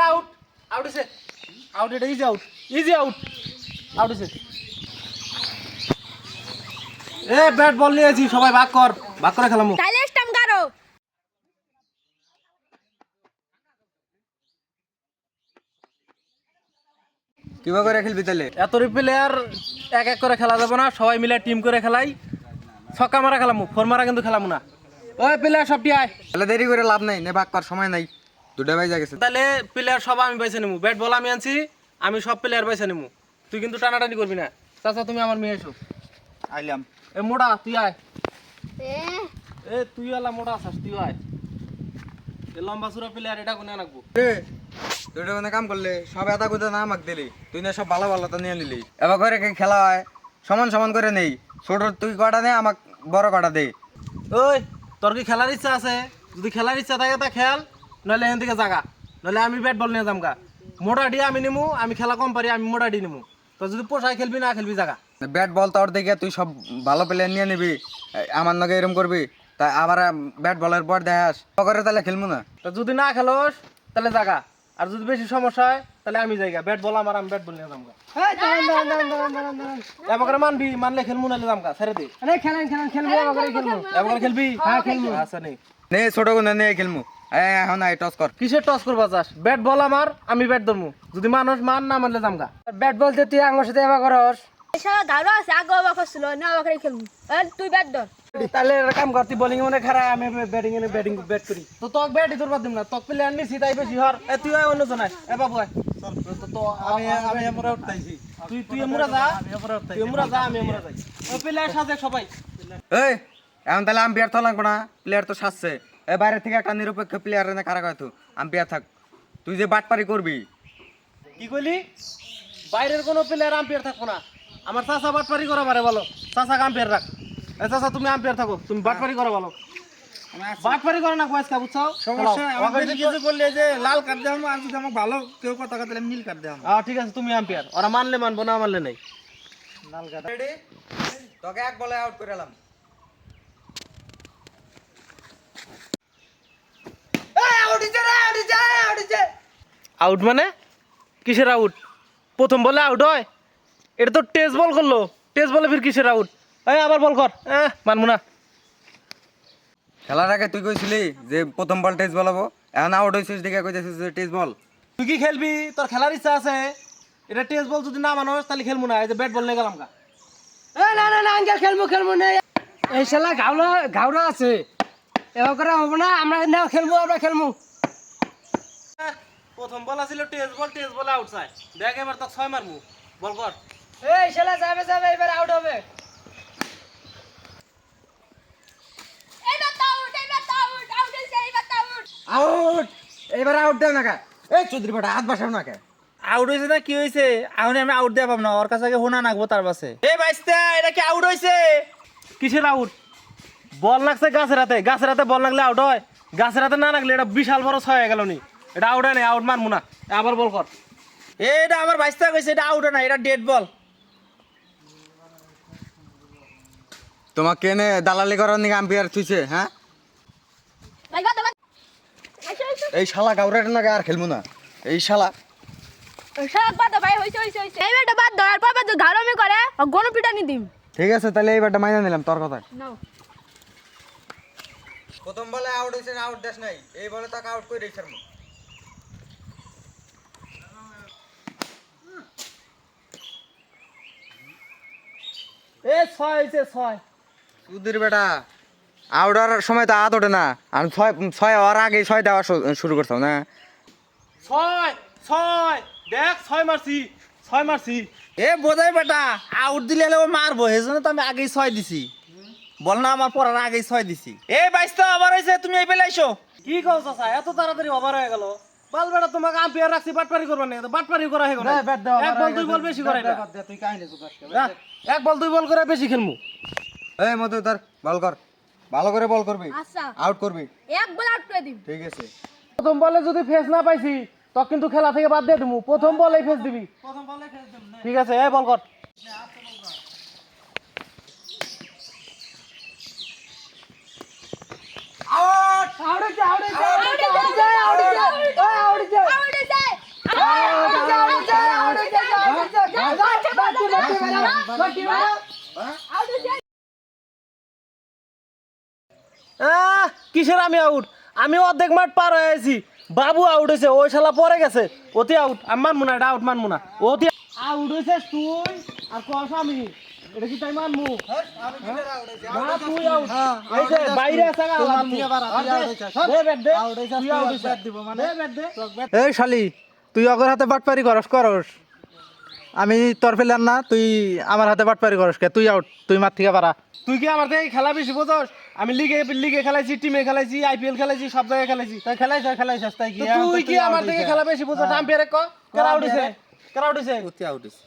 Out out হইছে out এটা easy out out হইছে ব্যাট বল নিয়েছি সবাই ভাগ করে খেলামু তাইলে স্টাম্প গারো কিবা করে খেলবি তাহলে? এতরি প্লেয়ার এক এক করে খেলা যাবে না সবাই মিলে টিম করে খেলাই ছক্কা মারা খেলামু ফোর মারা কিন্তু খেলামু না ওই প্লেয়ার সবটি আয় তাহলে দেরি করে লাভ নাই, নে ভাগ কর, সময় নাই, দুটা বাজে গেছে। তাহলে প্লেয়ার সব আমি বেছে নেবো ব্যাট বল আমি আনছি আমি সব প্লেয়ার বেছে নেবো তুই কিন্তু টানাটানি করবি না চাচা তুমি আমার মেয়ে এসো আইলাম। এ মোটা তুই আয় এ তুই এলা মোটা আসাস তুই আয় এ লম্বা সুরা প্লেয়ার এটা কোনে রাখবো তুই ওখানে কাম করলে সব এত কথা না আমাকে দিলি, তুই না সব ভালো ভালো তো নিয়ে নিলি। এবার করে খেলা হয় সমান সমান করে নেই, ছোট তুই কটা নে, আমাকে বড় কটা দে। ওই তোর কি খেলার ইচ্ছা আছে যদি খেলার ইচ্ছা থাকে তা খেল নইলে এখান থেকে জাগা নইলে আমি ব্যাট বল নিয়ে যামগা মোটা ডি আমি নিমু আমি খেলা কম পারি আমি মোটা ডি নিমু তো যদি পোষায় খেলবি না খেলবি জাগা ব্যাট বল তোর দেখে তুই সব ভালো প্লেয়ার নিয়ে নিবি, আমার নগে এরম করবি, তাই আবার ব্যাট বলের পর দেখাস করে তাহলে খেলবো না। তো যদি না খেলোস তাহলে জাগা আর যদি বেশি সমস্যা হয় তাহলে আমি যাইগা ব্যাট বল আমার আমি ব্যাট বল নিয়ে যামগা এবার মানবি মানলে খেলমু নাইলে যামগা ছেড়ে দে এবার খেলবি হ্যাঁ খেলমু আচ্ছা নেই নে ছোট কোনে নে খেলমু, এখন আই টস কর। কিসের টস করবা চাস ব্যাট বল আমার আমি ব্যাট ধরমু যদি মানুষ মান না মানলে যামগা ব্যাট বলতে তুই আমার সাথে এবার করস এসব গারো আছে আগে বাবা করছিল না বাবা খেলমু তুই ব্যাট ধর তাহলে একটা কাম কর, তুই বোলিং মনে খারাপ, আমি ব্যাটিং ব্যাট করি। তো তক ব্যাট ধরবা দিম না তক প্লেয়ার নিছি তাই বেশি হর তুই আয় অন্য জন আয় এ বাবু আয় তো আমি আমরা উঠতাইছি তুই এমরা যা তুই এমরা যা আমি এমরা যাই ওই প্লেয়ার সাথে সবাই এই এখন তাহলে আম্পিয়ার তো লাগবো না, প্লেয়ার তো সাজছে, এ বাইরে থেকে একটা নিরপেক্ষ প্লেয়ার এনে কারা কয় তো আম্পিয়ার থাক, তুই যে বাটপারি করবি। কি কইলি বাইরের কোনো প্লেয়ার আম্পায়ার থাকবো না আমার চাচা বাটপারি করা পারে বলো চাচাকে আম্পায়ার রাখ এ চাচা তুমি আম্পায়ার থাকো তুমি বাটপারি করা বলো বাটপারি করে না কয়েস কা বুঝছো সমস্যা আমাকে কিছু করলে যে লাল কার্ড দেওয়া আর যদি আমার ভালো কেউ কথা কথা নীল কার্ড দেওয়া ঠিক আছে তুমি আম্পায়ার ওরা মানলে মানবো না মানলে নেই লাল কার্ড রেডি, তোকে এক বলে আউট করে এলাম। আউট মানে কিসের আউট প্রথম বলে আউট হয় এটা তো টেস্ট বল করলো টেস্ট বলে ফির কিসের আউট এই আবার বল কর মানবো না খেলার আগে তুই কইছিলি যে প্রথম বল টেস্ট বল হবো, এখন আউট হয়েছিস দেখে কইতেছিস যে টেস্ট বল। তুই কি খেলবি তোর খেলার ইচ্ছা আছে এটা টেস্ট বল যদি না মানোস তাহলে খেলবো না এই যে ব্যাট বল নিয়ে গেলাম গা না আঙ্কেল খেলবো না, এই শালা ঘাওড়া আছে, এবার করে হবো না, আমরা না খেলবো প্রথম বল আছিল টেস্ট বল আউট চাই দেখ এবার তো 6 মারমু বল কর এই শালা যাবে এবার আউট হবে। এইবার তো আউট আউট হইছে এইবার তো আউট আউট, এবার আউট দেও না কা, এই চৌধুরী বেটা হাত বাসাও না কা। আউট হয়েছে না কি হয়েছে এখন আমি আউট দেওয়া পাব না, ওর কাছে আগে হোনা নাকবো তার পাশে। এই বাইস্তা এটা কি আউট হয়েছে? কিসের আউট বল লাগছে গাছের হাতে বল লাগলে আউট হয় গাছের হাতে না লাগলে এটা বিশাল বড় 6 হয়ে গেল নি এটা আউট হয় না আউট মারমু না আবার বল কর এটা আমার বাইস্তা কইছে এটা আউট না, এটা ডেড বল। তোমাকে এনে দালালি করার নিকে আম্পিয়ার থুইছে, হ্যাঁ? ভাই বাদ এই শালা গাউরের নাকি আর খেলবো না, এই শালা। সব বাদ ভাই হইছে এই ব্যাটটা বাদ ধর আর পাপা তো ঘাড়মি করে গণ পিটানি দিম ঠিক আছে তাহলে এইবারটা মাইনা নিলাম তোর কথা। নাও প্রথম বলে আউট হইছে না আউট দেশ নাই, এই বলে তাকে আউট করে রেখেছ। এ 6 হইছে 6 সুধীর বেটা আউট হওয়ার সময় তো হাত ওঠে না, আমি ছয় হওয়ার আগে 6 দেওয়া শুরু করতাম না। 6 দেখ 6 মারছি এ বোঝাই বেটা আউট দিলে ও মারবো, এই জন্য তো আমি আগেই 6 দিছি, বল না আমার পড়ার আগেই 6 দিছি। এই বাইস্তা আবার হয়েছে, তুমি এই বেলা আইসো। কি কও চাচা এত তাড়াতাড়ি ওভার হয়ে গেল বল বেটা তোমাকে আম্পায়ার রাখছি বাটপারি করবা না তো বাটপারি করা হয়ে গেল এক বল দুই বল বেশি করে তুই কাহিনী চুকাস এক বল দুই বল করে বেশি খেলমু এই মতো তোর বল কর, ভালো করে বল করবি, আচ্ছা আউট করবি। এক বল আউট করে দিম ঠিক আছে। প্রথম বলে যদি ফেস না পাইছি তো কিন্তু খেলা থেকে বাদ দিয়ে দিমু প্রথম বলেই ফেস দিবি ঠিক আছে এই বল কর আউট হইছে কিসের আমি আউট? আমি অর্ধেক মাঠ পার হয়ে আছি, বাবু আউট হয়েছে, ওই শালা পরে গেছে, ওতে আউট। আমি মানবো না, এটা আউট মানবো না। ওতে আউট হয়েছে তুই আর কস আমি, এটা কি তাই মানবো? না, তুই আউট। এই যে বাইরে আছে গা, দে ব্যাট দে, তুই আউট হয়েছে। দে ব্যাট দে। এই শালি, তুই অগর হাতে বাটপারি করস। আমি তোর প্লেয়ার না, তুই আমার হাতে বাটপারি করস কে? তুই আউট, তুই মার থেকে পারা। তুই কি আমার থেকে খেলা বেশি বোঝস? আমি লিগে খেলাইছি, টিমে খেলাইছি, আইপিএল খেলাইছি, সব জায়গায় খেলাইছি। তুই খেলাইছিস তাই কি? তুই কি আমার থেকে খেলা বেশি বোঝস? আম্পায়ারে ক কেরা আউট হইছে, কেরা আউট হইছে?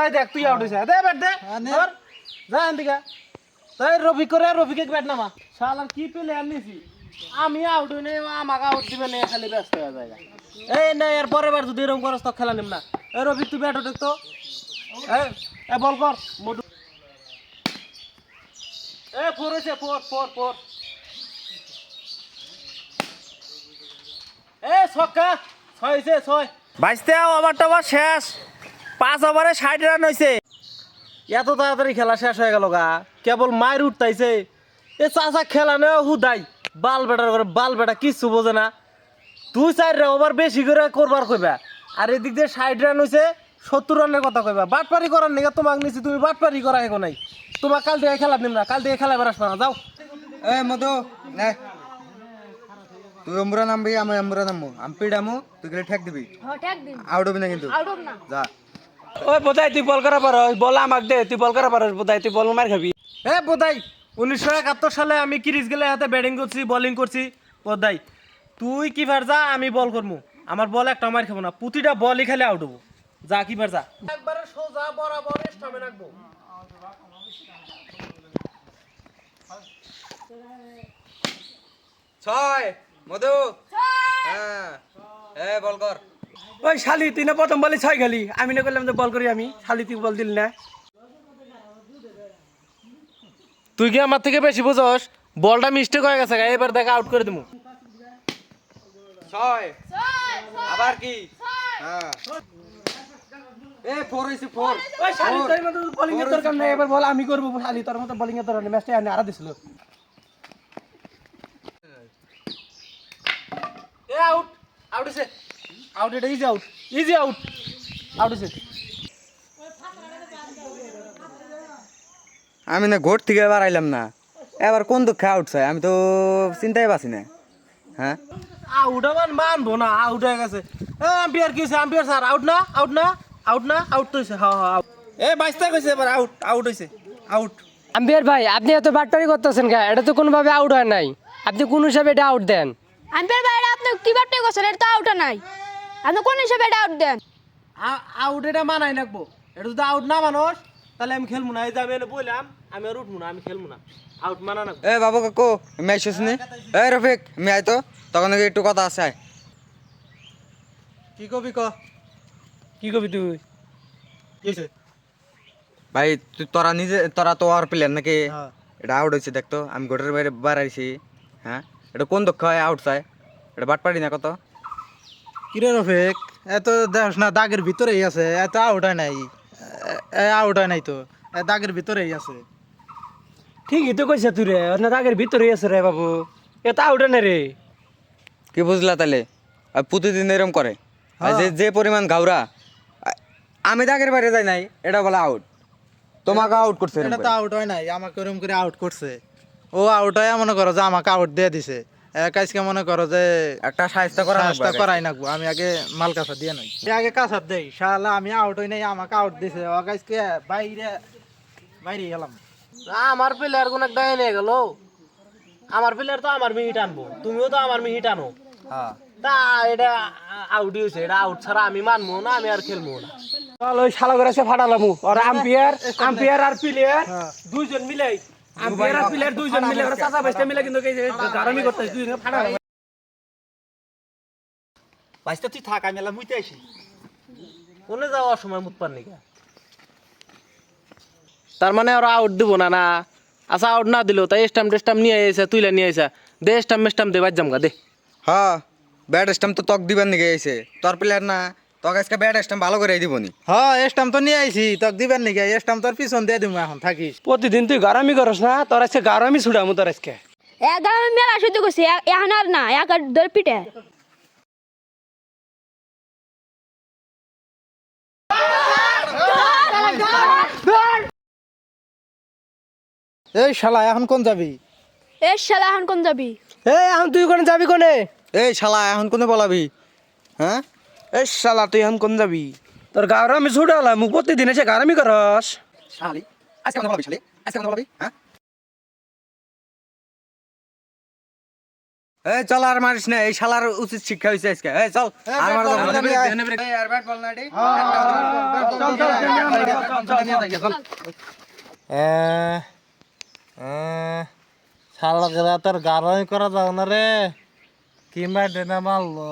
এই দেখ তুই আউট হইছে, দে ব্যাট দে। ধর যা এদিকে। তাই রফিক করে, রফিকে ব্যাট নামা। শালার কি প্লেয়ার নিছি আমি, আউট হইনে আমাকে আউট দিবে না, খালি ব্যস্ত হয়ে যায়। এই না, এর পরের বার যদি এরকম করস তো খেলা নিম না। এই রফিক তুই ব্যাট উঠে তো, এই বল কর মোটু। এ ফোর হয়েছে, ফোর। এ ছক্কা, 6 হয়েছে, 6। বাইশতে ওভারটা আবার শেষ, 5 ওভারে 60 রান হয়েছে। এত তাড়াতাড়ি খেলা শেষ হয়ে গেল গা, কেবল মায়ের উঠতাইছে। এ চাচা খেলা নেওয়া হুদাই, বাল বেটা কিচ্ছু বোঝে না। তুই 4 ওভার বেশি করে করবার কইবা, আর এদিক দিয়ে 60 রান হয়েছে, 70 রানের কথা কইবা। বাটপারি করার নিগা তোমাক নিছি, তুমি বাটপারি করা এখন নাই। তোমার কাল থেকে খেলা নিম না, কাল থেকে খেলা বেড়াস না, যাও। এ মধু নে, তুই অম্বুরা নামবি, আমি অম্বুরা নামবো, আমি পিডামু, তুই গেলে ঠেক দিবি, হ্যাঁ ঠেক দিন, আউট হবি না কিন্তু। আউট হোক না। যা। ওই বোধাই তুই বল করা পারস, বল আমাক দে, তুই বল করা পারস বোধাই, তুই বল মার খাবি। এ বোধাই, 1971 সালে আমি ক্রিজ গেলে হাতে ব্যাটিং করছি, বোলিং করছি। বোধাই তুই কি ফার যা, আমি বল করবো। আমার বল একটা মার খাবো না, প্রতিটা বলই খালি আউট হবো। যা কি ফার যা, একবারে সোজা বরাবর স্টামে রাখবো। ছয় মধু। হ্যাঁ, এ বল কর। ওই শালি তুই না প্রথম বলে 6 খেলি, আমি না করলাম যে বল করি আমি, শালি তুই বল দিলি না। তুই কি আমার থেকে বেশি বুঝস? বলটা মিস্টেক হয়ে গেছে, এবার দেখ আউট করে দিবো। 6 আবার কি? হ্যাঁ, এ 4 হইছে, 4। ওই শালি তোর মতো বোলিং এর দরকার নাই, এবার বল আমি করব। শালি তোর মতো বোলিং এর দরকার নাই, ম্যাচটা আমি হারা দিছিল। এ আউট, আউট হইছে, আউট। এটা ইজি আউট, আউট হইছে। আমি না ঘর থেকে এবার আইলাম না, এবার কোন দুঃখে আউট চাই, আমি তো চিন্তাই পাচ্ছি না। হ্যাঁ, আউট আবার মানবো না, আউট হয়ে গেছে। আম্পায়ার কি হয়েছে? আম্পায়ার স্যার আউট না, আউট তো হয়েছে। হ্যাঁ আউট। এ বাইশটা কইছে এবার আউট হয়েছে, আউট। আম্পায়ার ভাই, আপনি এত বাটপারি করতেছেন কে? এটা তো কোনোভাবে আউট হয় নাই, আপনি কোন হিসাবে এটা আউট দেন? আম্পায়ার ভাই, আপনি কি বাটে করছেন? এটা তো আউট নাই, আপনি কোন হিসাবে এটা আউট দেন? আউট এটা মানাই রাখবো। এটা যদি আউট না মানোস তাহলে আমি খেলবো না। এই যে আমি বললাম, আমি আর উঠবো না, আমি খেলবো না। আউট মানা না। এ বাবু কাকু, আমি আইসিস নি? এ রফিক, আমি আই তো, তখন নাকি একটু কথা আছে। আয়। কি কবি ক? কি করবি তুই? ভাই তোরা তো আর প্লেয়ার নাকি? হ্যাঁ। এটা আউট হয়েছে দেখতো, আমি গোটের বাইরে বাড়াইছি। হ্যাঁ, এটা কোন দক্ষ হয় আউট চাই? এটা বাট পারি না কত? কিরে রফিক, এত দেখ না, দাগের ভিতরেই আছে, এত আউট হয় নাই। আউট হয় নাই তো, দাগের ভিতরেই আছে। ঠিকই তো কইছে তুই রে, না দাগের ভিতরে আছে রে বাবু, এটা আউট না রে। কি বুঝলা তাহলে? আর প্রতিদিন এরম করে, আর যে পরিমাণ ঘাউরা, আমি দাগের বাইরে যাই নাই, এটা বলে আউট। তোমাকে আউট করছে এরম এটা তো করে। আউট হয় নাই, আমাকে ওরকম করে আউট করছে। ও আউট হয় মনে করো যে আমাকে আউট দিয়ে দিছে। কাজকে মনে করো যে একটা সাহায্য করা কাজটা করাই নাকবো, আমি আগে মাল কাঁচা দিয়ে নাই, আগে কাঁচার দেই। শালা আমি আউট হই নাই, আমাকে আউট দিছে। ও কাজকে বাইরে গেলাম। আমার প্লেয়ার কোন একটা এনে গেল। আমার প্লেয়ার তো আমার মিহি টানবো, তুমিও তো আমার মিহি টানো। হ্যাঁ, তা এটা আউট হয়েছে, এটা আউট ছাড়া আমি মানবো না, আমি আর খেলবো না। চল ওই শালা করে সে ফাটালামু, আর আম্পায়ার আর প্লেয়ার দুইজন মিলাই, আম্পায়ার আর প্লেয়ার দুইজন মিলে, ওরা চাচা বাইশটা মিলে কিন্তু গারামি করতে দুইজন ফাটালাম। বাইশটা তুই থাক, আমি এলা মুইতে আইছি। কোনে যাওয়ার সময় মুত পার নিকা? তার মানে ওরা আউট দিব না না? আচ্ছা আউট না দিল তাই স্টাম্প নিয়ে আইসা, তুইলা নিয়ে আইসা, দে স্টাম্প দে, বাজ জামগা দে। হ্যাঁ, ব্যাট স্টাম্প তো তক দিবার নিকে আইছে, তোর প্লেয়ার না, তোকে আজকে ব্যাট স্টাম্প ভালো করে দিবনি। হ্যাঁ স্টাম্প তো নিয়ে আইছি তোকে দিবেন নাকি স্টাম্প তোর পিছন দিয়ে দিব এখন থাকিস প্রতিদিন তুই গারামি করস না, তোর আজকে গারামি ছুড়ামু তোর আজকে। গারামি মেলা সহ্য করছি এখন আর না এক ধর পিঠে এই শালা এখন কোন যাবি এ শালা এখন কোন যাবি এই এখন তুই কোনে যাবি কোনে? এই শালা এখন কোনে বলাবি? হ্যাঁ এই শালা তুই এখন কোন যাবি? তোর গারামি ছুড়ালাম, মুখ প্রতিদিন এসে গারামি করস। শালি আজকে কথা বলবি, শালি আজকে কথা বলবি। হ্যাঁ এই চল আর মারিস না, এই শালার উচিত শিক্ষা হয়েছে আজকে। এই চল আর মারা যাবে না। এই আর ব্যাট বল না এটি। শালা তোর গারমি করা যাও না রে কি মারলো